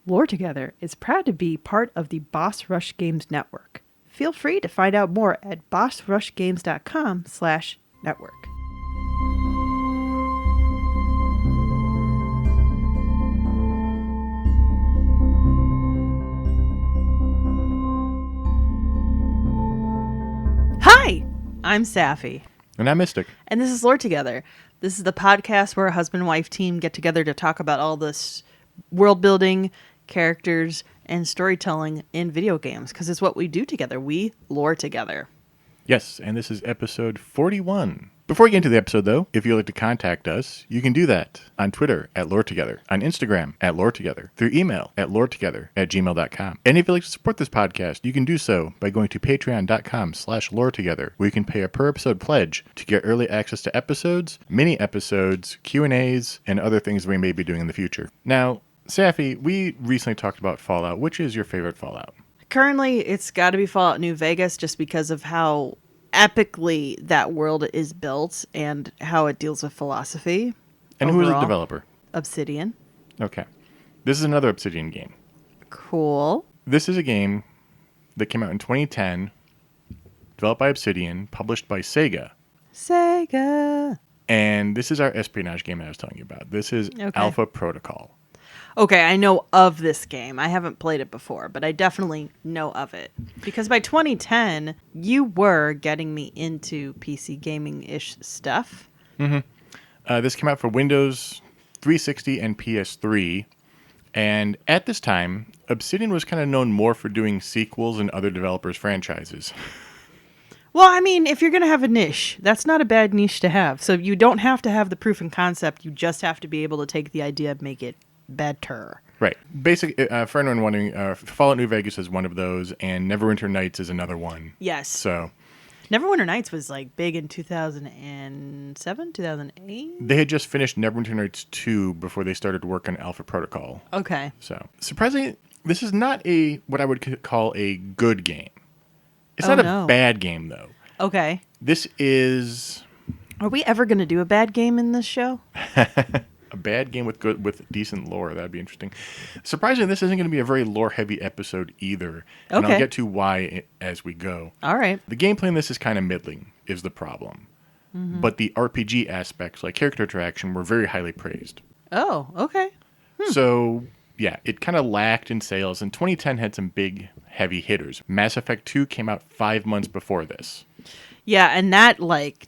Lore Together is proud to be part of the Boss Rush Games Network. Feel free to find out more at bossrushgames.com/network. Hi, I'm Safi. And I'm Mystic. And this is Lore Together. This is the podcast where a husband and wife team get together to talk about all this world building, characters, and storytelling in video games, because it's what we do together. We lore together. Yes, and this is episode 41. Before we get into the episode, though, if you'd like to contact us, you can do that on Twitter at LoreTogether, on Instagram at LoreTogether, through email at LoreTogether@gmail.com. And if you'd like to support this podcast, you can do so by going to patreon.com/LoreTogether, where you can pay a per-episode pledge to get early access to episodes, mini-episodes, Q&As, and other things we may be doing in the future. Now, Safi, we recently talked about Fallout. Which is your favorite Fallout? Currently, it's got to be Fallout New Vegas, just because of how epically that world is built and how it deals with philosophy. And overall. who is the developer? Obsidian. Okay. This is another Obsidian game. Cool. This is a game that came out in 2010, developed by Obsidian, published by Sega. And this is our espionage game that I was telling you about. This is Alpha Protocol. Okay, I know of this game. I haven't played it before, but I definitely know of it. Because by 2010, you were getting me into PC gaming-ish stuff. Mm-hmm. This came out for Windows 360 and PS3. And at this time, Obsidian was kind of known more for doing sequels and other developers' franchises. Well, I mean, if you're going to have a niche, that's not a bad niche to have. So you don't have to have the proof and concept. You just have to be able to take the idea and make it better. Right. Basically, for anyone wondering, Fallout New Vegas is one of those, and Neverwinter Nights is another one. Yes. So Neverwinter Nights was like big in 2007, 2008? They had just finished Neverwinter Nights 2 before they started work on Alpha Protocol. Okay. So, surprisingly, this is not what I would call a good game. It's not a bad game, though. Okay. This is... Are we ever going to do a bad game in this show? A bad game with decent lore. That'd be interesting. Surprisingly, this isn't going to be a very lore-heavy episode either. And I'll get to why as we go. All right. The gameplay in this is kind of middling, is the problem. Mm-hmm. But the RPG aspects, like character interaction, were very highly praised. Oh, okay. So, yeah, it kind of lacked in sales, and 2010 had some big, heavy hitters. Mass Effect 2 came out 5 months before this. Yeah, and that,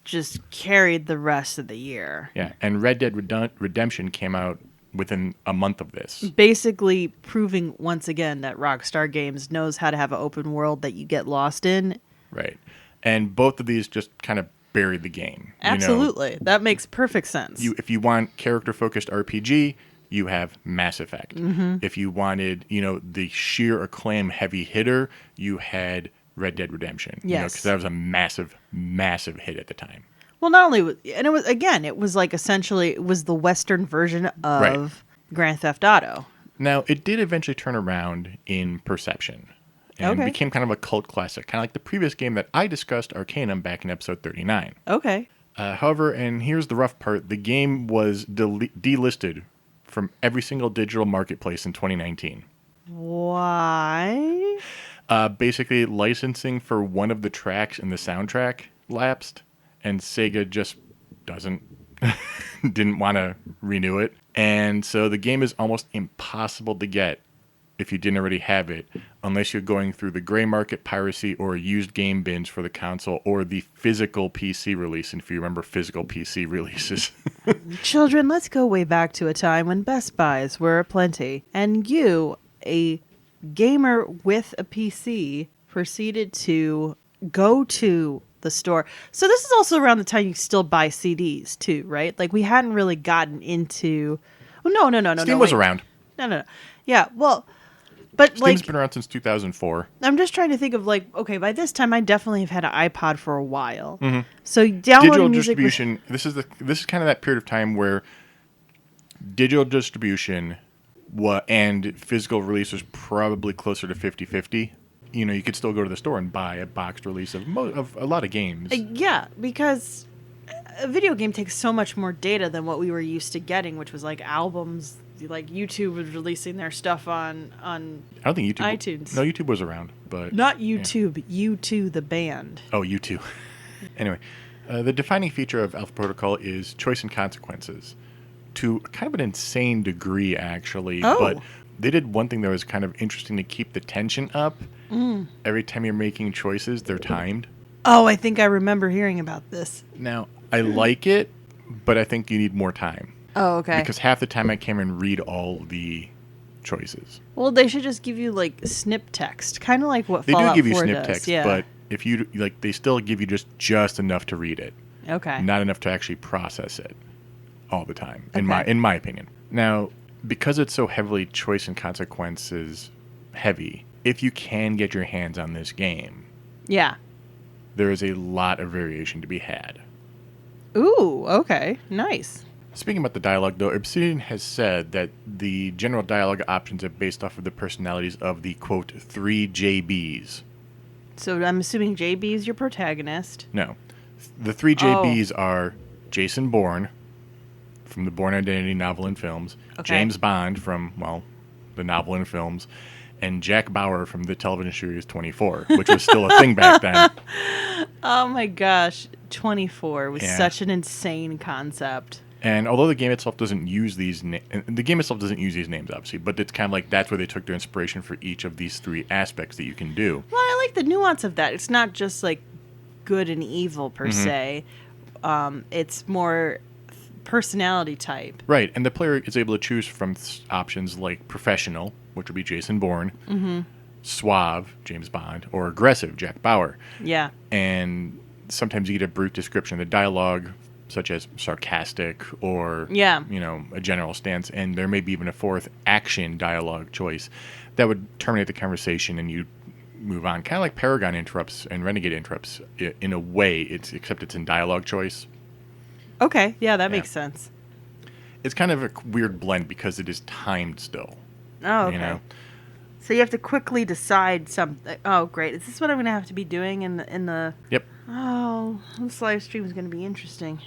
just carried the rest of the year. Yeah, and Red Dead Redemption came out within a month of this. Basically proving, once again, that Rockstar Games knows how to have an open world that you get lost in. Right. And both of these just kind of buried the game. Absolutely. That makes perfect sense. If you want character-focused RPG, you have Mass Effect. Mm-hmm. If you wanted, the sheer acclaim heavy hitter, you had Red Dead Redemption. Yes. Because that was a massive, massive hit at the time. Well, not only, and it was essentially, it was the Western version of Grand Theft Auto. Now, it did eventually turn around in perception. And became kind of a cult classic, kind of like the previous game that I discussed, Arcanum, back in episode 39. Okay. However, and here's the rough part, the game was delisted from every single digital marketplace in 2019. Why? Basically, licensing for one of the tracks in the soundtrack lapsed, and Sega just didn't want to renew it. And so the game is almost impossible to get if you didn't already have it, unless you're going through the gray market piracy or used game bins for the console or the physical PC release, and if you remember physical PC releases. Children, let's go way back to a time when Best Buys were aplenty, and you, a gamer with a PC, proceeded to go to the store. So this is also around the time you still buy CDs too, right? We hadn't really gotten into... Oh, no. Steam was around. No. Yeah, well... But Steam's been around since 2004. I'm just trying to think of by this time I definitely have had an iPod for a while. Mm-hmm. So downloading digital music distribution. This is kind of that period of time where digital distribution and physical release was probably closer to 50-50. You could still go to the store and buy a boxed release of a lot of games. Yeah, because a video game takes so much more data than what we were used to getting, which was albums like YouTube was releasing their stuff on I don't think YouTube. iTunes. No, YouTube was around, but Not YouTube, U2 the band. Oh, U2. Anyway, the defining feature of Alpha Protocol is choice and consequences, to kind of an insane degree, actually. Oh. But they did one thing that was kind of interesting to keep the tension up. Every time you're making choices, they're timed. Oh, I think I remember hearing about this. Now, I like it, but I think you need more time. Oh, okay. Because half the time I can't even read all the choices. Well, they should just give you like snip text, kind of like what They Fallout do give you 4 snip does. text, Yeah. but if you like, they still give you just enough to read it. Okay. Not enough to actually process it all the time, Okay. in my opinion. Now, because it's so heavily choice and consequences heavy, if you can get your hands on this game, Yeah. there is a lot of variation to be had. Ooh, okay. Nice. Speaking about the dialogue, though, Obsidian has said that the general dialogue options are based off of the personalities of the, quote, 3 JBs. So I'm assuming JB is your protagonist. No. The 3 JBs are Jason Bourne from the Bourne Identity novel and films, Okay. James Bond from, well, the novel and films, and Jack Bauer from the television series 24, which was still a thing back then. Oh my gosh. 24 was Yeah. such an insane concept. And although the game itself doesn't use these names, obviously, but it's kind of like that's where they took their inspiration for each of these 3 aspects that you can do. Well, I like the nuance of that. It's not just like good and evil per se. It's more personality type. Right, and the player is able to choose from options like professional, which would be Jason Bourne, suave, James Bond, or aggressive, Jack Bauer. Yeah. And sometimes you get a brief description of the dialogue, such as sarcastic or, Yeah. a general stance. And there may be even a 4th action dialogue choice that would terminate the conversation and you move on. Kind of like Paragon interrupts and Renegade interrupts in a way, except it's in dialogue choice. Okay. Yeah, that makes sense. It's kind of a weird blend because it is timed still. Oh, okay. You know? So you have to quickly decide something. Oh, great. Is this what I'm going to have to be doing in the Yep. Oh, this live stream is going to be interesting.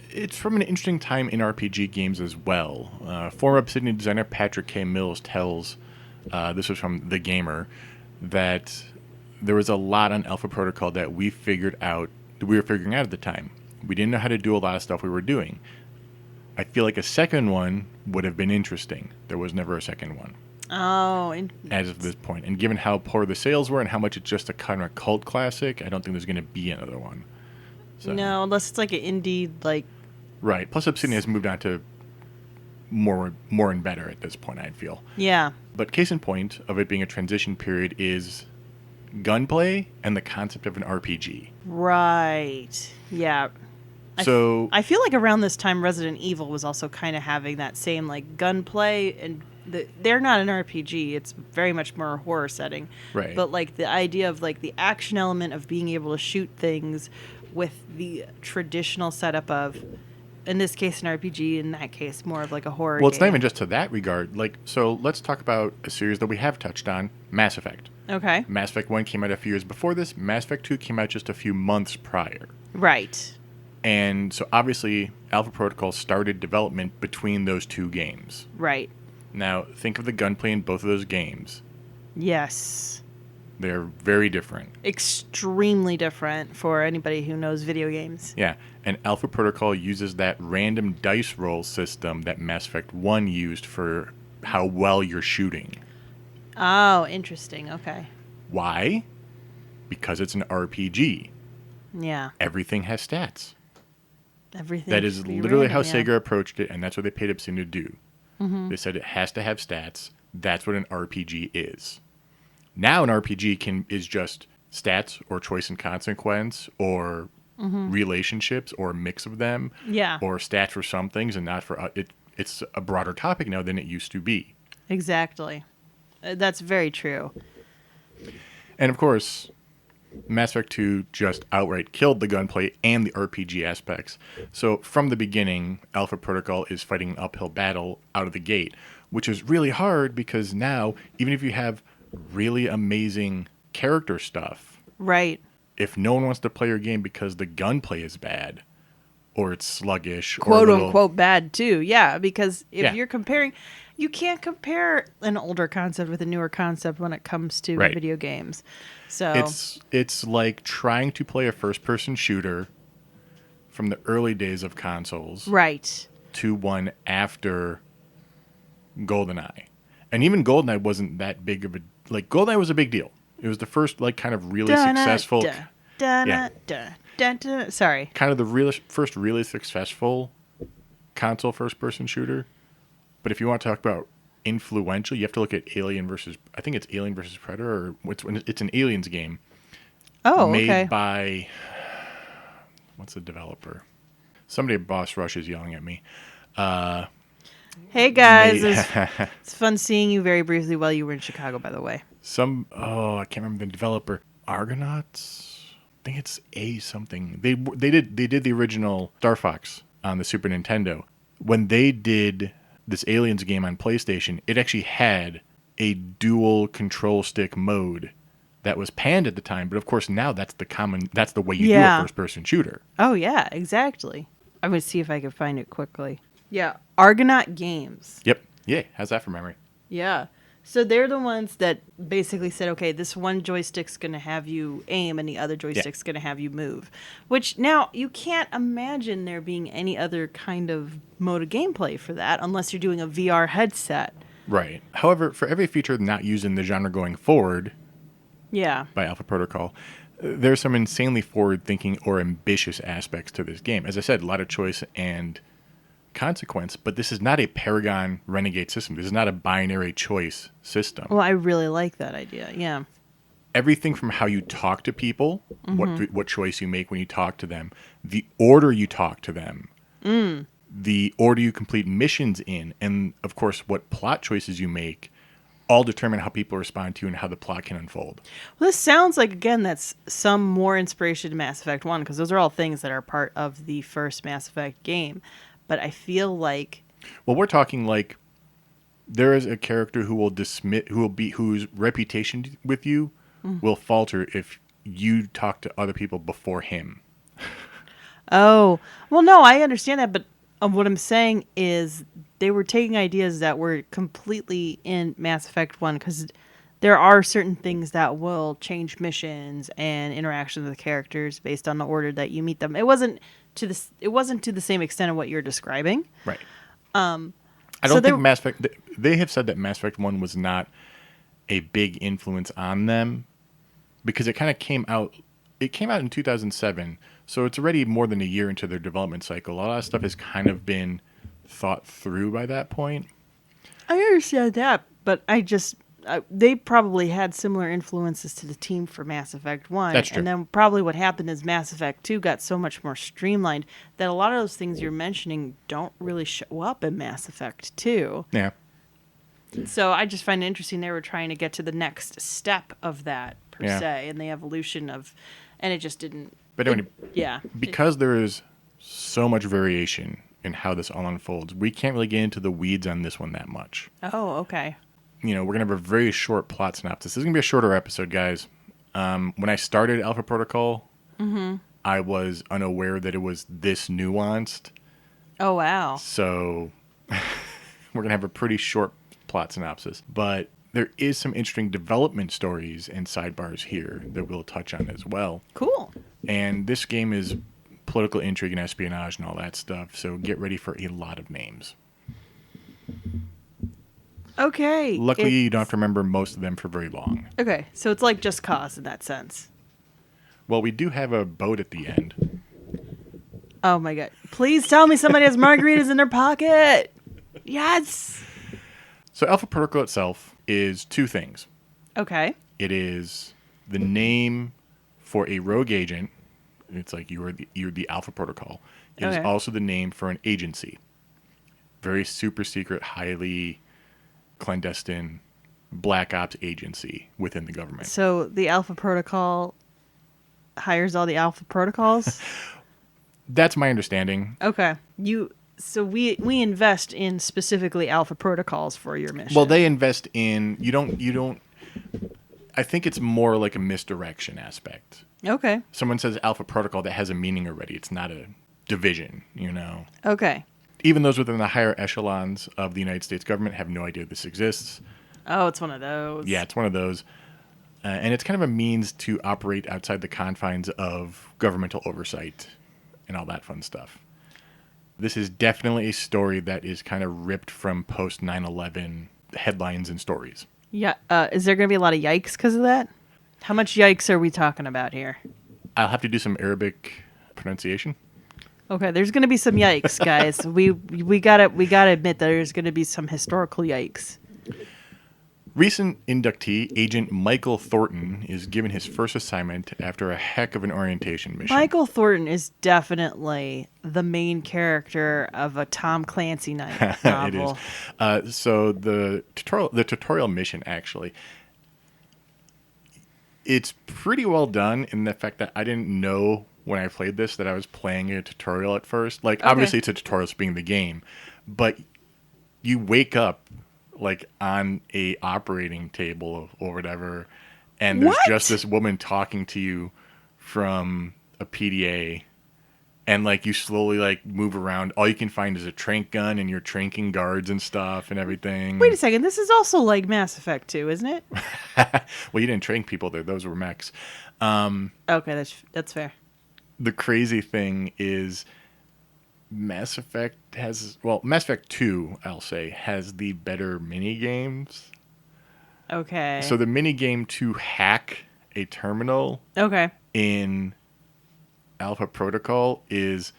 It's from an interesting time in RPG games as well. Former Obsidian designer Patrick K. Mills tells, this was from The Gamer, that there was a lot on Alpha Protocol that we were figuring out at the time. We didn't know how to do a lot of stuff we were doing. I feel like a second one would have been interesting. There was never a second one. Oh. As of this point. And given how poor the sales were and how much it's just a kind of cult classic, I don't think there's going to be another one. So. No, unless it's like an indie, like... Right. Plus, Obsidian has moved on to more and better at this point, I feel. Yeah. But case in point of it being a transition period is gunplay and the concept of an RPG. Right. Yeah. So I feel like around this time, Resident Evil was also kind of having that same, like, gunplay, and they're not an RPG. It's very much more a horror setting. Right. But, like, the idea of, like, the action element of being able to shoot things with the traditional setup of, in this case, an RPG, in that case, more of, like, a horror Well, it's not game. even just to that regard. Like, so let's talk about a series that we have touched on, Mass Effect. Okay. Mass Effect 1 came out a few years before this. Mass Effect 2 came out just a few months prior. Right. And so obviously, Alpha Protocol started development between those 2 games. Right. Now, think of the gunplay in both of those games. Yes. They're very different. Extremely different for anybody who knows video games. Yeah, and Alpha Protocol uses that random dice roll system that Mass Effect 1 used for how well you're shooting. Oh, interesting. Okay. Why? Because it's an RPG. Yeah. Everything has stats. Everything. That is should be literally how random, yeah. Sega approached it, and that's what they paid Obsidian to do. Mm-hmm. They said it has to have stats. That's what an RPG is. Now an RPG is just stats or choice and consequence or relationships or a mix of them. Yeah. Or stats for some things and not for it's a broader topic now than it used to be. Exactly. That's very true. And of course, Mass Effect 2 just outright killed the gunplay and the RPG aspects. So from the beginning, Alpha Protocol is fighting an uphill battle out of the gate, which is really hard because now, even if you have really amazing character stuff, Right. if no one wants to play your game because the gunplay is bad, or it's sluggish, or a quote little, unquote bad too. Yeah, because if Yeah. you're comparing, you can't compare an older concept with a newer concept when it comes to Right. video games. So It's like trying to play a first-person shooter from the early days of consoles right. to one after GoldenEye. And even GoldenEye wasn't that big of a... Like, GoldenEye was a big deal. It was the first, like, kind of really successful... Yeah. Sorry. Kind of the first really successful console first-person shooter. But if you want to talk about influential, you have to look at Alien versus... I think it's Alien versus Predator, or it's an Aliens game. Oh, made okay. by... What's the developer? Somebody at Boss Rush is yelling at me. Hey guys, Made- it's fun seeing you very briefly while you were in Chicago, by the way. I can't remember the developer. Argonauts? I think it's A something. They did the original Star Fox on the Super Nintendo. When they did this Aliens game on PlayStation, it actually had a dual control stick mode that was panned at the time, but of course now that's the way you do a first person shooter. Oh yeah, exactly. I'm gonna see if I can find it quickly. Yeah, Argonaut Games. Yep. Yeah, how's that for memory? Yeah. So they're the ones that basically said, okay, this one joystick's going to have you aim and the other joystick's going to have you move. Which now you can't imagine there being any other kind of mode of gameplay for that unless you're doing a VR headset. Right. However, for every feature not used in the genre going forward Yeah. by Alpha Protocol, there's some insanely forward-thinking or ambitious aspects to this game. As I said, a lot of choice and consequence, but this is not a Paragon Renegade system. This is not a binary choice system. Well, I really like that idea. Yeah. Everything from how you talk to people, what choice you make when you talk to them, the order you talk to them, the order you complete missions in, and of course what plot choices you make, all determine how people respond to you and how the plot can unfold. Well, this sounds like, again, that's some more inspiration to Mass Effect 1, because those are all things that are part of the first Mass Effect game. But I feel like... Well, we're talking like there is a character who will whose reputation with you will falter if you talk to other people before him. Oh, well, no, I understand that, but what I'm saying is they were taking ideas that were completely in Mass Effect 1, because there are certain things that will change missions and interactions with characters based on the order that you meet them. It wasn't to the same extent of what you're describing. Right. I don't think Mass Effect... They have said that Mass Effect 1 was not a big influence on them because it kind of came out... It came out in 2007, so it's already more than a year into their development cycle. A lot of stuff has kind of been thought through by that point. I understand that, but they probably had similar influences to the team for Mass Effect 1. That's true. And then probably what happened is Mass Effect 2 got so much more streamlined that a lot of those things you're mentioning don't really show up in Mass Effect 2. Yeah. So I just find it interesting they were trying to get to the next step of that, per Yeah. se, and the evolution of... And it just didn't... But anyway, Yeah. because there is so much variation in how this all unfolds, we can't really get into the weeds on this one that much. Oh, okay. You know, we're going to have a very short plot synopsis. This is going to be a shorter episode, guys. When I started Alpha Protocol, I was unaware that it was this nuanced. Oh, wow. So we're going to have a pretty short plot synopsis. But there is some interesting development stories and sidebars here that we'll touch on as well. Cool. And this game is political intrigue and espionage and all that stuff. So get ready for a lot of names. Okay. Luckily, you don't have to remember most of them for very long. Okay, so it's like Just Cause in that sense. Well, we do have a boat at the end. Oh my god. Please tell me somebody has margaritas in their pocket. Yes. So Alpha Protocol itself is two things. Okay. It is the name for a rogue agent. It's like you're the Alpha Protocol. It is Okay. also the name for an agency. Very super secret, highly clandestine black ops agency within the government. So the Alpha Protocol hires all the Alpha Protocols? That's my understanding. Okay. So we invest in specifically Alpha Protocols for your mission. Well, they invest in you don't I think it's more like a misdirection aspect. Okay. Someone says Alpha Protocol that has a meaning already. It's not a division, you know. Okay. Even those within the higher echelons of the United States government have no idea this exists. Oh, it's one of those. Yeah, it's one of those. And it's kind of a means to operate outside the confines of governmental oversight and all that fun stuff. This is definitely a story that is kind of ripped from post 9/11 headlines and stories. Yeah. Is there going to be a lot of yikes because of that? How much yikes are we talking about here? I'll have to do some Arabic pronunciation. Okay, there's going to be some yikes, guys. we gotta admit that there's going to be some historical yikes. Recent inductee, Agent Michael Thornton, is given his first assignment after a heck of an orientation mission. Michael Thornton is definitely the main character of a Tom Clancy novel. It is. So the tutorial mission, actually, it's pretty well done in the fact that I didn't know when I played this that I was playing a tutorial at first. Like, obviously it's a tutorial speaking the game, but you wake up like on a operating table or whatever, and there's just this woman talking to you from a PDA, and like you slowly like move around. All you can find is a trank gun, and you're tranking guards and stuff and everything. Wait a second, this is also like Mass Effect 2, isn't it? Well, you didn't trank people there; those were mechs. Okay, that's fair. The crazy thing is Mass Effect 2, I'll say, has the better mini games. Okay. So the mini game to hack a terminal in Alpha Protocol is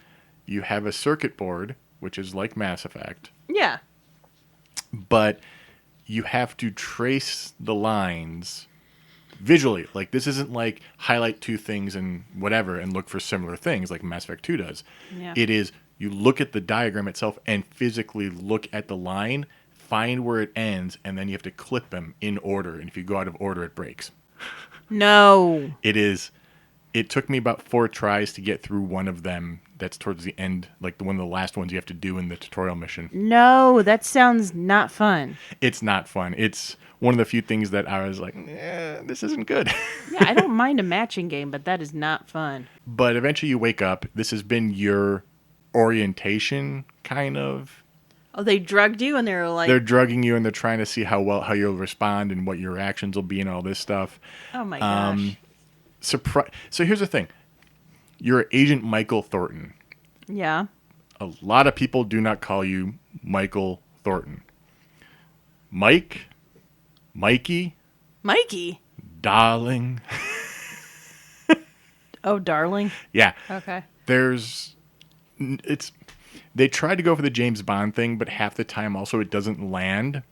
you have a circuit board, which is like Mass Effect. Yeah. But you have to trace the lines visually. Like, this isn't like highlight two things and whatever and look for similar things like Mass Effect 2 does. Yeah. It is you look at the diagram itself and physically look at the line, find where it ends, and then you have to clip them in order. And if you go out of order, it breaks. No. It took me about 4 tries to get through one of them. That's towards the end, like one of the last ones you have to do in the tutorial mission. No, that sounds not fun. It's not fun. It's one of the few things that I was like, this isn't good. Yeah, I don't mind a matching game, but that is not fun. But eventually you wake up. This has been your orientation, kind of. Oh, they drugged you and they're like... They're drugging you and they're trying to see how you'll respond and what your actions will be and all this stuff. Oh my gosh. So here's the thing. You're Agent Michael Thornton. Yeah. A lot of people do not call you Michael Thornton. Mikey, darling. Oh, darling. Yeah. Okay. They tried to go for the James Bond thing, but half the time also it doesn't land.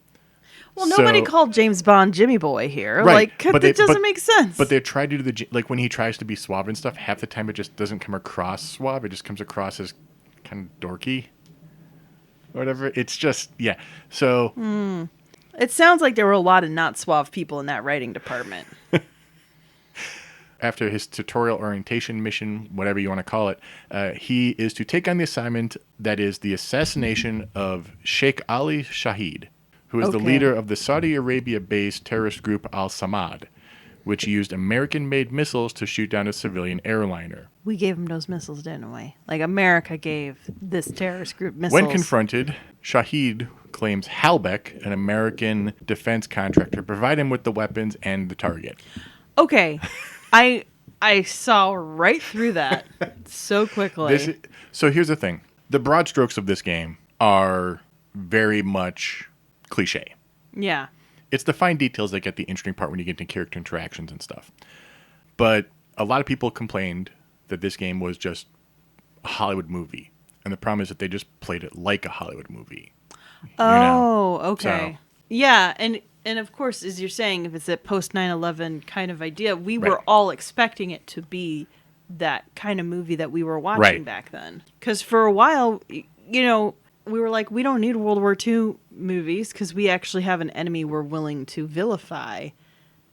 Well, nobody called James Bond Jimmy Boy here. Right. Like, that doesn't make sense. But they tried to do like when he tries to be suave and stuff, half the time it just doesn't come across suave. It just comes across as kind of dorky or whatever. It's just, yeah. So... It sounds like there were a lot of not suave people in that writing department. After his tutorial orientation mission, whatever you want to call it, he is to take on the assignment that is the assassination of Sheikh Ali Shahid, who is the leader of the Saudi Arabia-based terrorist group Al-Samad, which used American-made missiles to shoot down a civilian airliner. We gave them those missiles, didn't we? Like, America gave this terrorist group missiles. When confronted, Shahid claims Halbeck, an American defense contractor, provided him with the weapons and the target. Okay. I saw right through that so quickly. So here's the thing. The broad strokes of this game are very much cliche. Yeah. It's the fine details that get the interesting part when you get into character interactions and stuff. But a lot of people complained that this game was just a Hollywood movie. And the problem is that they just played it like a Hollywood movie. Oh, okay. So, yeah, and of course, as you're saying, if it's a post 9/11 kind of idea, we were all expecting it to be that kind of movie that we were watching back then. Because for a while, we were like, we don't need World War II movies because we actually have an enemy we're willing to vilify.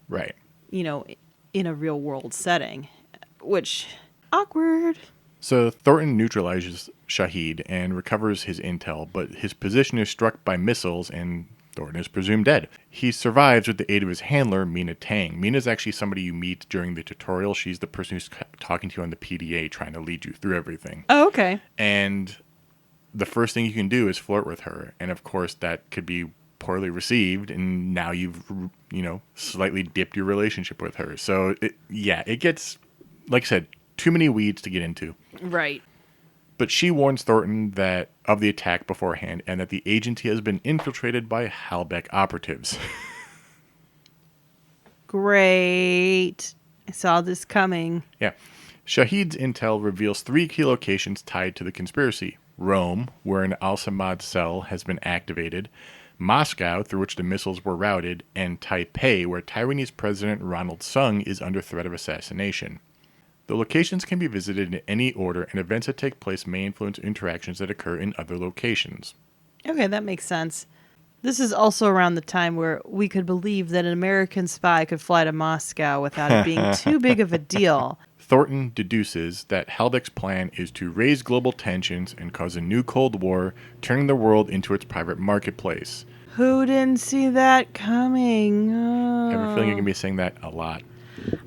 Right. In a real world setting, which awkward. So Thornton neutralizes Shahid and recovers his intel, but his position is struck by missiles, and Thornton is presumed dead. He survives with the aid of his handler, Mina Tang. Mina's actually somebody you meet during the tutorial. She's the person who's talking to you on the PDA, trying to lead you through everything. Oh, okay. And the first thing you can do is flirt with her. And of course, that could be poorly received, and now you've, slightly dipped your relationship with her. So, it gets, like I said, too many weeds to get into. Right. But she warns Thornton of the attack beforehand, and that the agency has been infiltrated by Halbeck operatives. Great. I saw this coming. Yeah. Shahid's intel reveals 3 key locations tied to the conspiracy. Rome, where an Al-Samad cell has been activated. Moscow, through which the missiles were routed. And Taipei, where Taiwanese President Ronald Sung is under threat of assassination. The locations can be visited in any order, and events that take place may influence interactions that occur in other locations. Okay, that makes sense. This is also around the time where we could believe that an American spy could fly to Moscow without it being too big of a deal. Thornton deduces that Halbeck's plan is to raise global tensions and cause a new Cold War, turning the world into its private marketplace. Who didn't see that coming? I have a feeling you're going to be saying that a lot.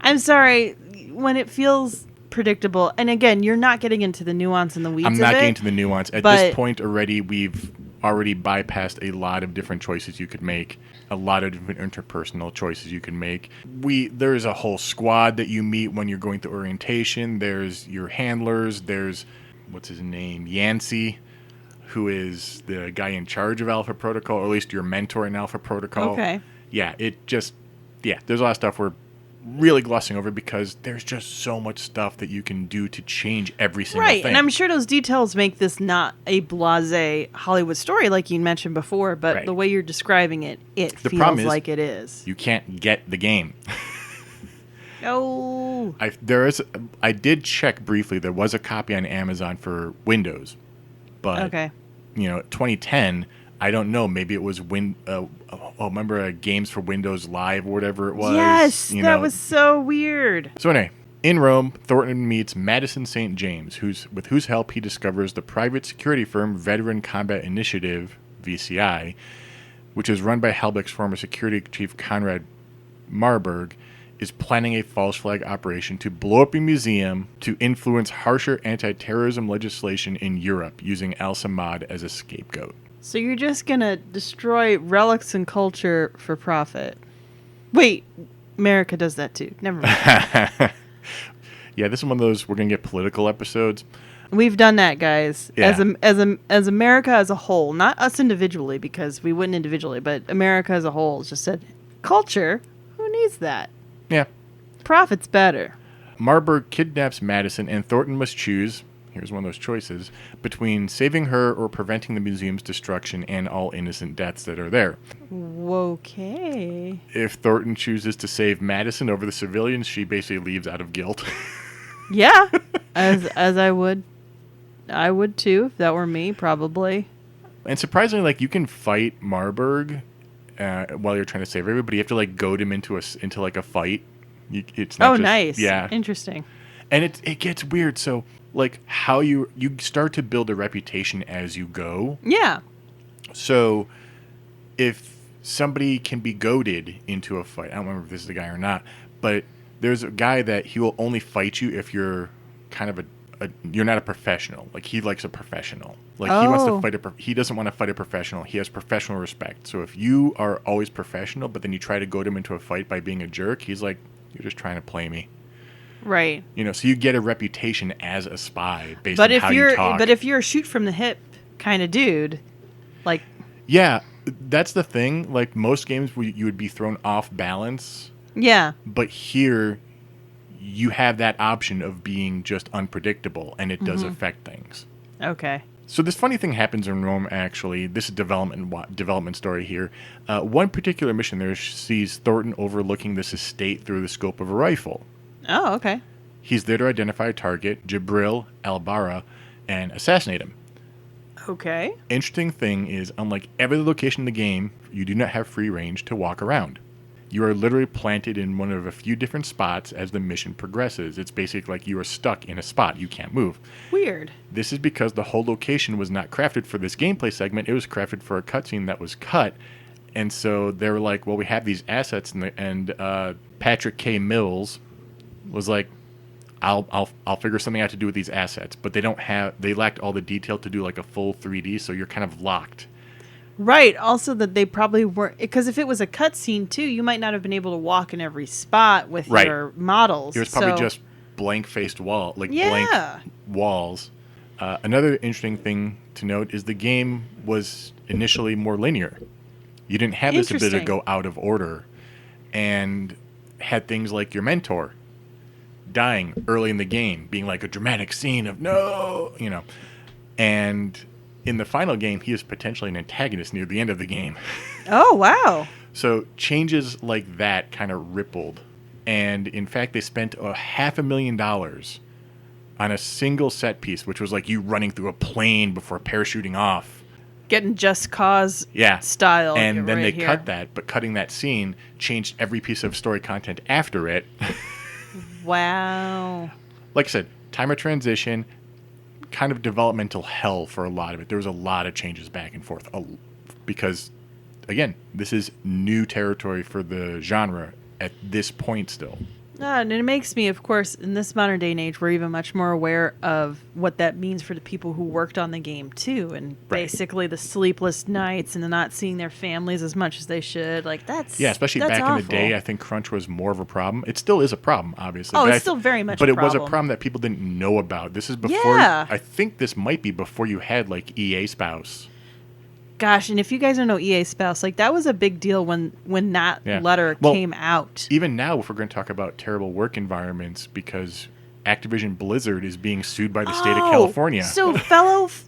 I'm sorry. When it feels predictable, and again, you're not getting into the nuance and the weeds of it. I'm not getting to the nuance. At this point already, we've already bypassed a lot of different choices you could make, a lot of different interpersonal choices you can make. There's a whole squad that you meet when you're going through orientation. There's your handlers. There's, what's his name, Yancey, who is the guy in charge of Alpha Protocol, or at least your mentor in Alpha Protocol. Okay. Yeah, there's a lot of stuff we're really glossing over because there's just so much stuff that you can do to change every single thing. Right, and I'm sure those details make this not a blasé Hollywood story like you mentioned before, but the way you're describing it, feels like it is. You can't get the game. Oh. I did check briefly. There was a copy on Amazon for Windows, but 2010. I don't know. Maybe it was remember Games for Windows Live or whatever it was? Yes, that was so weird. So anyway, in Rome, Thornton meets Madison St. James, with whose help he discovers the private security firm Veteran Combat Initiative, VCI, which is run by Halbeck's former security chief Conrad Marburg, is planning a false flag operation to blow up a museum to influence harsher anti-terrorism legislation in Europe, using Al-Samad as a scapegoat. So you're just going to destroy relics and culture for profit. Wait, America does that too. Never mind. Yeah, this is one of those we're going to get political episodes. We've done that, guys. Yeah. As America as a whole, not us individually because we wouldn't individually, but America as a whole just said, culture, who needs that? Yeah. Profit's better. Marburg kidnaps Madison, and Thornton must choose, here's one of those choices, between saving her or preventing the museum's destruction and all innocent deaths that are there. Okay. If Thornton chooses to save Madison over the civilians, she basically leaves out of guilt. Yeah, as I would. I would too, if that were me, probably. And surprisingly, you can fight Marburg while you're trying to save everybody. You have to goad him into a fight. It's not nice. Yeah. Interesting. And it gets weird. So how you start to build a reputation as you go. Yeah. So if somebody can be goaded into a fight, I don't remember if this is the guy or not, but there's a guy that he will only fight you if you're kind of you're not a professional. He likes a professional. He wants to fight he doesn't want to fight a professional. He has professional respect. So if you are always professional, but then you try to goad him into a fight by being a jerk, he's like, you're just trying to play me. Right. So you get a reputation as a spy based on how you talk. But if you're a shoot from the hip kind of dude, yeah, that's the thing. Most games, you would be thrown off balance. Yeah. But here, you have that option of being just unpredictable, and it does affect things. Okay. So this funny thing happens in Rome, actually. This is development story here. One particular mission there sees Thornton overlooking this estate through the scope of a rifle. Oh, okay. He's there to identify a target, Jibril al-Barra, and assassinate him. Okay. Interesting thing is, unlike every other location in the game, you do not have free range to walk around. You are literally planted in one of a few different spots as the mission progresses. It's basically you are stuck in a spot. You can't move. Weird. This is because the whole location was not crafted for this gameplay segment. It was crafted for a cutscene that was cut, And so they were like, well, we have these assets, and Patrick K. Mills was like, I'll figure something out to do with these assets, but they lacked all the detail to do like a full 3D, so you're kind of locked. Right. Also, that they probably weren't, because if it was a cutscene too, you might not have been able to walk in every spot with Right. your models. It was probably So- just blank-faced blank Yeah. walls. Another interesting thing to note is the game was initially more linear. You didn't have this ability to Interesting. go out of order, and had things like your mentor dying early in the game, being like a dramatic scene of no, and in the final game, he is potentially an antagonist near the end of the game. Oh, wow. So changes like that kind of rippled. And in fact, they spent $500,000 on a single set piece, which was like you running through a plane before parachuting off. Getting Just Cause Yeah. style. And then right they here. cut that, but cutting that scene changed every piece of story content after it. Wow. Like I said, time of transition, kind of developmental hell for a lot of it. There was a lot of changes back and forth because, again, this is new territory for the genre at this point still. And it makes me, of course, in this modern day and age, we're even much more aware of what that means for the people who worked on the game, too. And Right. basically the sleepless nights and the not seeing their families as much as they should. Like, that's Yeah, especially that's back awful. in the day, I think crunch was more of a problem. It still is a problem, obviously. Oh, but it's still very much But a it was a problem. problem that people didn't know about. This is before. Yeah. I think this might be before you had like EA Spouse. Gosh, and if you guys don't know EA Spouse, like, that was a big deal when that Yeah. letter Well, came out. Even now, if we're going to talk about terrible work environments, because Activision Blizzard is being sued by the state of California. So,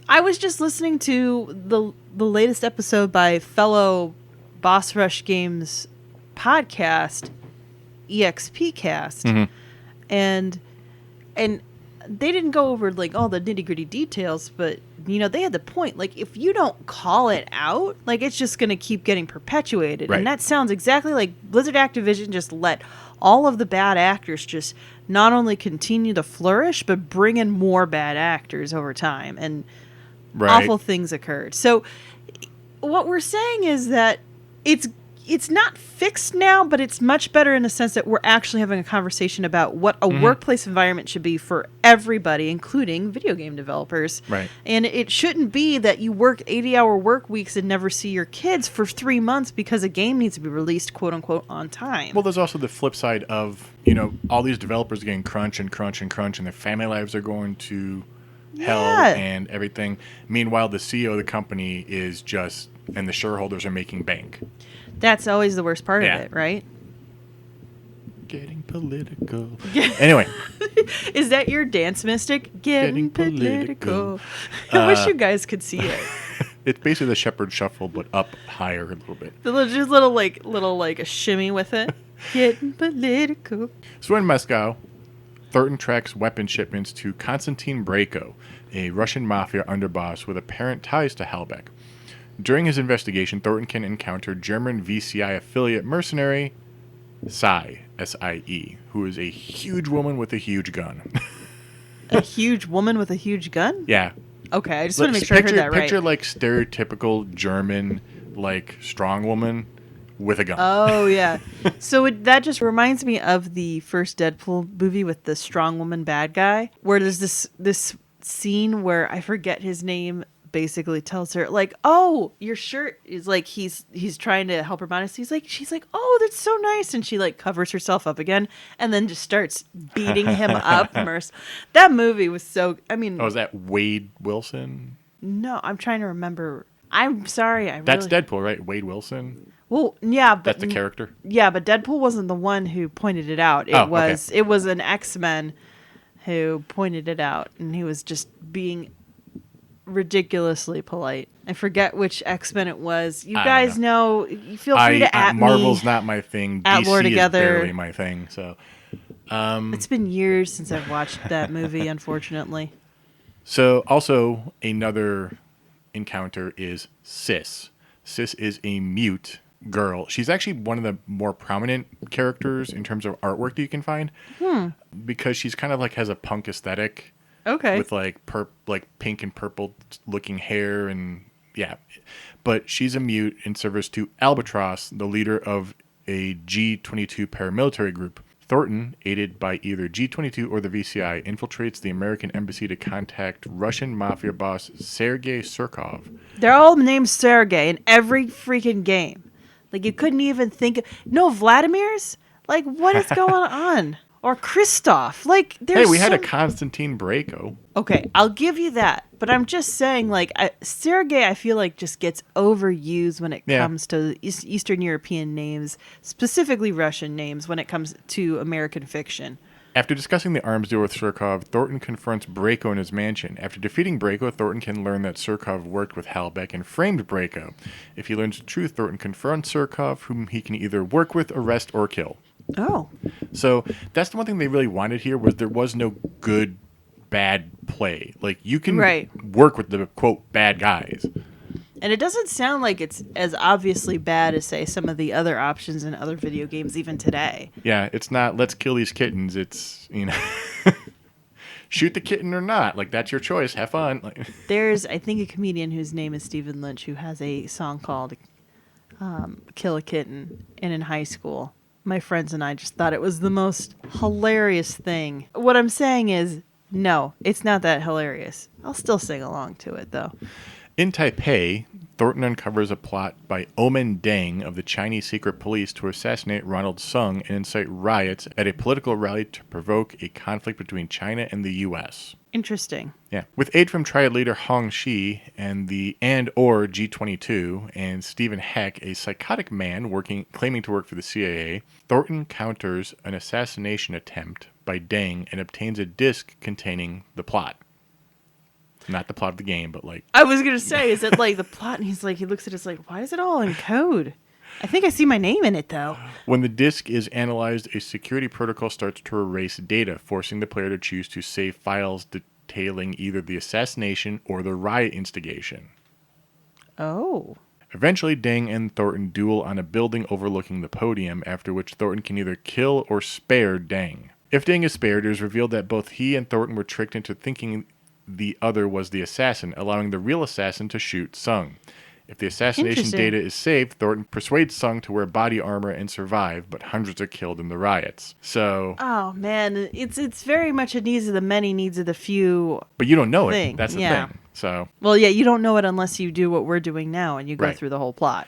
I was just listening to the latest episode by fellow Boss Rush Games podcast, EXP Cast, Mhm. and they didn't go over like all the nitty gritty details, but they had the point. Like, if you don't call it out, like, it's just going to keep getting perpetuated, Right. and that sounds exactly like Blizzard Activision just let all of the bad actors just not only continue to flourish, but bring in more bad actors over time, and Right. awful things occurred. So what we're saying is that it's not fixed now, but it's much better in the sense that we're actually having a conversation about what a workplace environment should be for everybody, including video game developers. Right. And it shouldn't be that you work 80-hour work weeks and never see your kids for 3 months because a game needs to be released, quote unquote, on time. Well, there's also the flip side of, all these developers getting crunch and crunch and crunch, and their family lives are going to hell Yeah. and everything. Meanwhile, the CEO of the company is just, and the shareholders are making bank. That's always the worst part Yeah. of it, right? Getting political. Anyway, Is that your dance mystic? Getting Getting political. political. I wish you guys could see it. it's basically the Shepherd Shuffle, but up higher a little bit. Just little like a shimmy with it. Getting political. So in Moscow, Thornton tracks weapon shipments to Konstantin Brayko, a Russian mafia underboss with apparent ties to Halbeck. During his investigation, Thornton can encounter German VCI affiliate mercenary Sai, S-I-E, who is a huge woman with a huge gun. A huge woman with a huge gun? Yeah. Okay, I just want to make sure I heard that right. Picture like stereotypical German, like strong woman with a gun. Oh, yeah. So that just reminds me of the first Deadpool movie with the strong woman bad guy, where there's this scene where I forget his name, basically tells her like, "Oh, your shirt is like," he's trying to help her modesty. She's like, "Oh, that's so nice," and she like covers herself up again, and then just starts beating him up. That movie was so. I mean, Oh, is that Wade Wilson? no, I'm trying to remember. I'm sorry, That's Deadpool, right? Wade Wilson. Well, yeah, but That's the character. Yeah, but Deadpool wasn't the one who pointed it out. It Oh, was it was an X-Men who pointed it out, and he was just being ridiculously polite. I forget which X-Men it was. You guys know. You feel free to at Marvel's me. not my thing. At DC Lore is Together. barely my thing. So, It's been years since I've watched that movie, unfortunately. so also another encounter is Sis. Sis is a mute girl. She's actually one of the more prominent characters in terms of artwork that you can find, because she's kind of like has a punk aesthetic. Okay. With like pink and purple looking hair and Yeah. But she's a mute in service to Albatross, the leader of a G-22 paramilitary group. Thornton, aided by either G-22 or the VCI, infiltrates the American embassy to contact Russian mafia boss Sergei Surkov. They're all named Sergey in every freaking game. Like, you couldn't even think of... No Vladimirs? Like, what is going on? Or Christoph? Like, there's Hey, we had a Konstantin Brayko. Okay, I'll give you that. But I'm just saying, like, Sergey, I feel like, just gets overused when it comes to Eastern European names, specifically Russian names, when it comes to American fiction. After discussing the arms deal with Surkov, Thornton confronts Brayko in his mansion. After defeating Brayko, Thornton can learn that Surkov worked with Halbeck and framed Brayko. If he learns the truth, Thornton confronts Surkov, whom he can either work with, arrest, or kill. Oh. So that's the one thing they really wanted here, was there was no good, bad play. Like, you can work with the, quote, bad guys. And it doesn't sound like it's as obviously bad as, say, some of the other options in other video games even today. Yeah, it's not, let's kill these kittens. It's, shoot the kitten or not. Like, that's your choice. Have fun. Like, there's, I think, a comedian whose name is Stephen Lynch who has a song called Kill a Kitten. And in high school, my friends and I just thought it was the most hilarious thing. What I'm saying is, no, it's not that hilarious. I'll still sing along to it, though. In Taipei, Thornton uncovers a plot by Omen Deng of the Chinese secret police to assassinate Ronald Sung and incite riots at a political rally to provoke a conflict between China and the U.S. Interesting. Yeah. With aid from triad leader Hong Shi and the and/or G-22 and Stephen Heck, a psychotic man claiming to work for the CIA, Thornton counters an assassination attempt by Deng and obtains a disc containing the plot. Not the plot of the game, but like... I was going to say, is it like the plot? And he's like, he looks at it, it's like, why is it all in code? I think I see my name in it, though. When the disk is analyzed, a security protocol starts to erase data, forcing the player to choose to save files detailing either the assassination or the riot instigation. Oh. Eventually, Deng and Thornton duel on a building overlooking the podium, after which Thornton can either kill or spare Deng. If Deng is spared, it is revealed that both he and Thornton were tricked into thinking the other was the assassin, allowing the real assassin to shoot Sung. If the assassination data is saved, Thornton persuades Sung to wear body armor and survive, but hundreds are killed in the riots. So... Oh, man. It's very much a needs of the many, needs of the few. But you don't know it. That's the thing. So... Well, yeah, you don't know it unless you do what we're doing now and you go through the whole plot.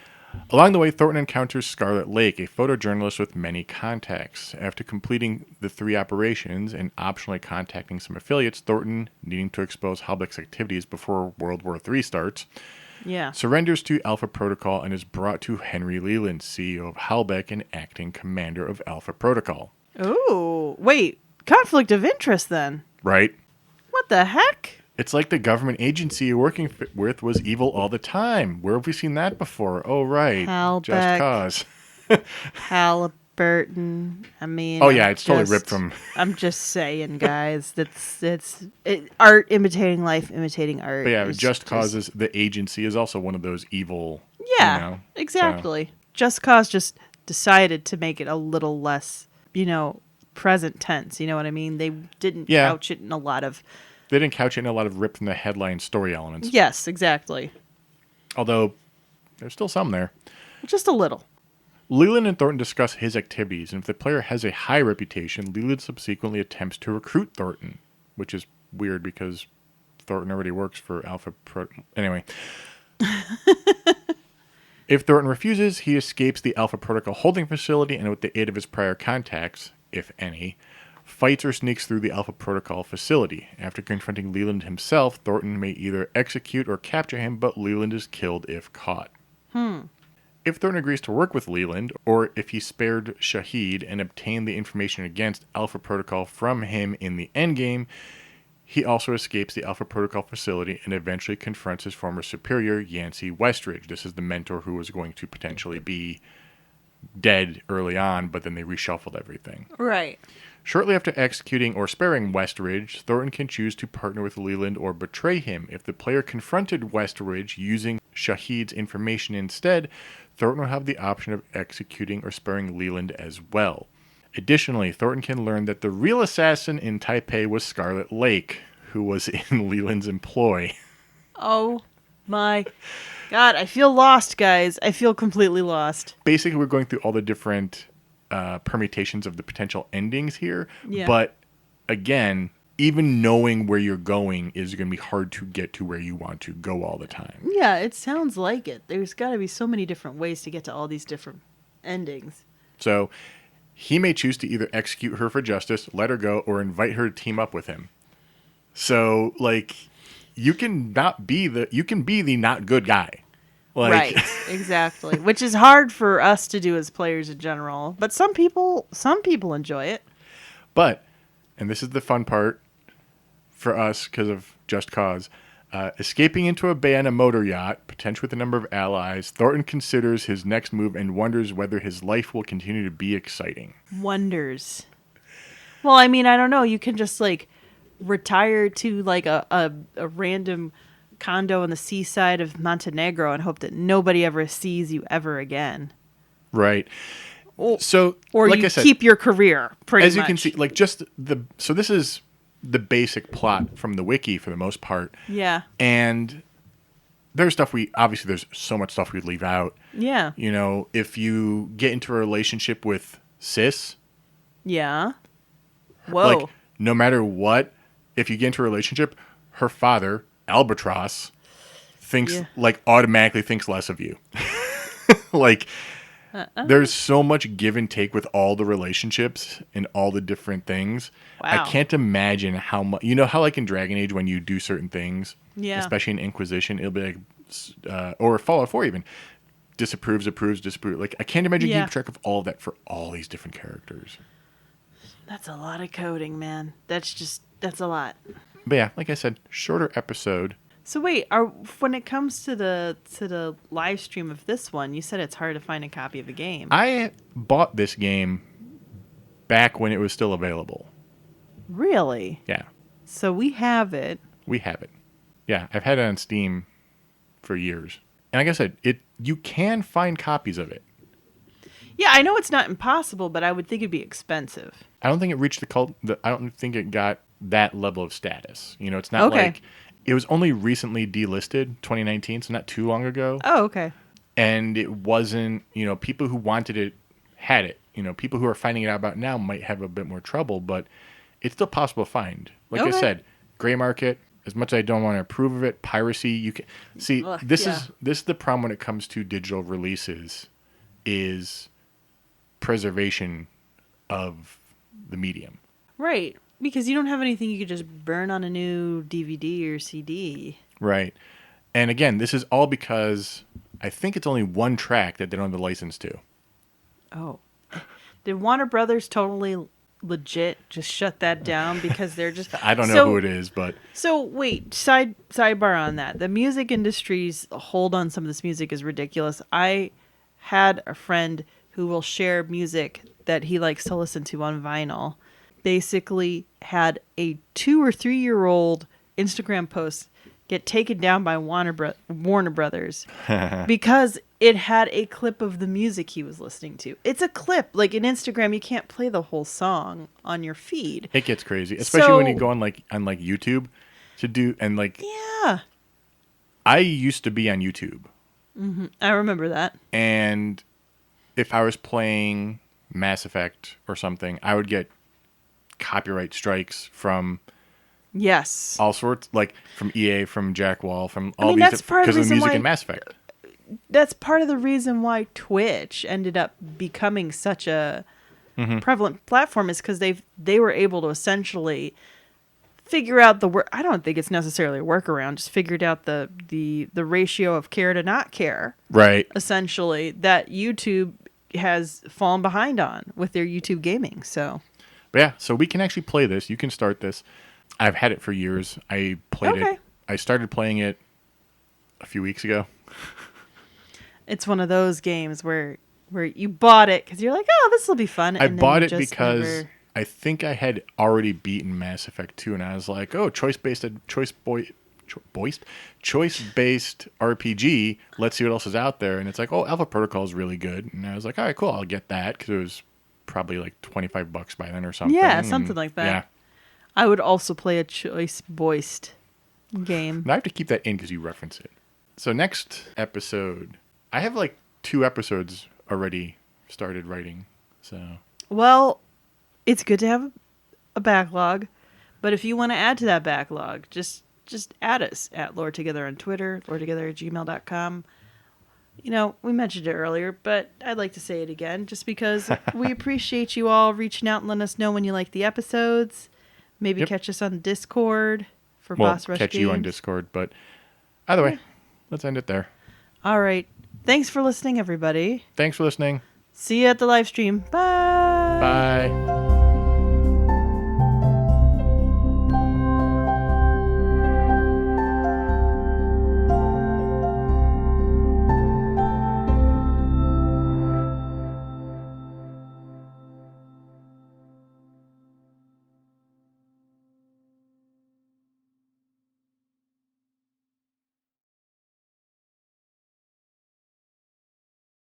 Along the way, Thornton encounters Scarlet Lake, a photojournalist with many contacts. After completing the 3 operations and optionally contacting some affiliates, Thornton, needing to expose Halbeck's activities before World War III starts, surrenders to Alpha Protocol and is brought to Henry Leland, CEO of Halbeck and acting commander of Alpha Protocol. Oh, wait. Conflict of interest, then. Right. What the heck? It's like the government agency you're working with was evil all the time. Where have we seen that before? Oh, right. Halbeck. Just Cause. Halliburton. I mean... Oh, yeah, it's totally ripped from... I'm just saying, guys. Art imitating life, imitating art. But yeah, Just Cause's the agency is also one of those evil... Yeah, exactly. So. Just Cause just decided to make it a little less, present tense. You know what I mean? They didn't couch it in a lot of... They didn't couch it in a lot of ripped from the headline story elements. Yes, exactly. Although, there's still some there. Just a little. Leland and Thornton discuss his activities, and if the player has a high reputation, Leland subsequently attempts to recruit Thornton, which is weird because Thornton already works for Alpha Pro... Anyway. If Thornton refuses, he escapes the Alpha Protocol holding facility, and with the aid of his prior contacts, if any... fights or sneaks through the Alpha Protocol facility. After confronting Leland himself, Thornton may either execute or capture him, but Leland is killed if caught. If Thornton agrees to work with Leland, or if he spared Shahid and obtained the information against Alpha Protocol from him in the endgame, he also escapes the Alpha Protocol facility and eventually confronts his former superior, Yancey Westridge. This is the mentor who was going to potentially be dead early on, but then they reshuffled everything. Right. Shortly after executing or sparing Westridge, Thornton can choose to partner with Leland or betray him. If the player confronted Westridge using Shahid's information instead, Thornton will have the option of executing or sparing Leland as well. Additionally, Thornton can learn that the real assassin in Taipei was Scarlet Lake, who was in Leland's employ. Oh My God, I feel lost, guys. I feel completely lost. Basically, we're going through all the different permutations of the potential endings here. Yeah. But again, even knowing where you're going is going to be hard to get to where you want to go all the time. Yeah, it sounds like it. There's got to be so many different ways to get to all these different endings. So he may choose to either execute her for justice, let her go, or invite her to team up with him. So, like, you can be the not good guy. Like, Right, exactly. Which is hard for us to do as players in general, but some people enjoy it. But, and this is the fun part for us because of Just Cause, escaping into a bay on a motor yacht, potentially with a number of allies, Thornton considers his next move and wonders whether his life will continue to be exciting. Wonders. Well, I mean, I don't know. You can just like retire to like a random condo on the seaside of Montenegro and hope that nobody ever sees you ever again. Right. Or, So, or like you I said, keep your career, pretty as much. you can see, like so this is the basic plot from the wiki for the most part. Yeah. And there's so much stuff we leave out. Yeah. You know, if you get into a relationship with sis, Yeah. Whoa. like no matter what, if you get into a relationship, her father, Albatross, automatically thinks less of you. Like there's so much give and take with all the relationships and all the different things. Wow. I can't imagine how much, you know how like in Dragon Age when you do certain things, Yeah. especially in Inquisition, it'll be like, or Fallout 4 even, disapproves, approves, disapproves. Like I can't imagine keeping track of all of that for all these different characters. That's a lot of coding, man. That's a lot. But yeah, like I said, shorter episode. So wait, when it comes to the live stream of this one, you said it's hard to find a copy of a game. I bought this game back when it was still available. Really? Yeah, So we have it. we have it. Yeah, I've had it on Steam for years. And like I said, you can find copies of it. Yeah, I know it's not impossible, but I would think it'd be expensive. I don't think it reached I don't think it got that level of status. You know, it's not Okay. like it was only recently delisted 2019, so not too long ago. Oh, okay. And it wasn't, you know, people who wanted it had it. You know, people who are finding it out about now might have a bit more trouble, but it's still possible to find. Like I Okay. said, gray market, as much as I don't want to approve of it, piracy, you can see Ugh, this yeah. is the problem when it comes to digital releases is preservation of the medium. Right. Because you don't have anything you could just burn on a new DVD or CD. Right. And again, this is all because I think it's only one track that they don't have the license to. Oh. Did Warner Brothers totally legit just shut that down because they're just I don't know who it is, but So wait, sidebar on that. The music industry's hold on some of this music is ridiculous. I had a friend who will share music that he likes to listen to on vinyl. Basically had a 2 or 3 year old Instagram post get taken down by Warner Brothers because it had a clip of the music he was listening to. It's a clip. Like in Instagram, you can't play the whole song on your feed. it gets crazy, especially when you go on YouTube to do Yeah. I used to be on YouTube. Mm-hmm. I remember that. And if I was playing Mass Effect or something, I would get copyright strikes from Yes. all sorts, like from EA, from Jack Wall, from all mean, these that's part of the because of the reason music why- in Mass Effect. That's part of the reason why Twitch ended up becoming such a prevalent platform is because they were able to essentially figure out the work. I don't think it's necessarily a workaround. Just figured out the ratio of care to not care. Right. Essentially, that YouTube has fallen behind on with their YouTube gaming. So But yeah, so we can actually play this. You can start this. I've had it for years. I played Okay. it. I started playing it a few weeks ago. it's one of those games where you bought it because you're like, oh, this will be fun. I And then bought you it just because never- I think I had already beaten Mass Effect 2, and I was like, oh, choice-based RPG. Let's see what else is out there. And it's like, oh, Alpha Protocol is really good. And I was like, all right, cool, I'll get that because it was probably like $25 by then or something. Yeah, something like that. Yeah. I would also play a choice-based game. Now I have to keep that in because you reference it. So next episode, I have like 2 episodes already started writing. So Well, it's good to have a backlog, but if you want to add to that backlog, just add us at Lore Together on Twitter, loretogether@gmail.com. You know, we mentioned it earlier, but I'd like to say it again just because we appreciate you all reaching out and letting us know when you like the episodes. Maybe catch us on Discord for Boss Rush catch Games. you on Discord, but either way, let's end it there. All right. Thanks for listening, everybody. Thanks for listening. See you at the live stream. Bye. Bye.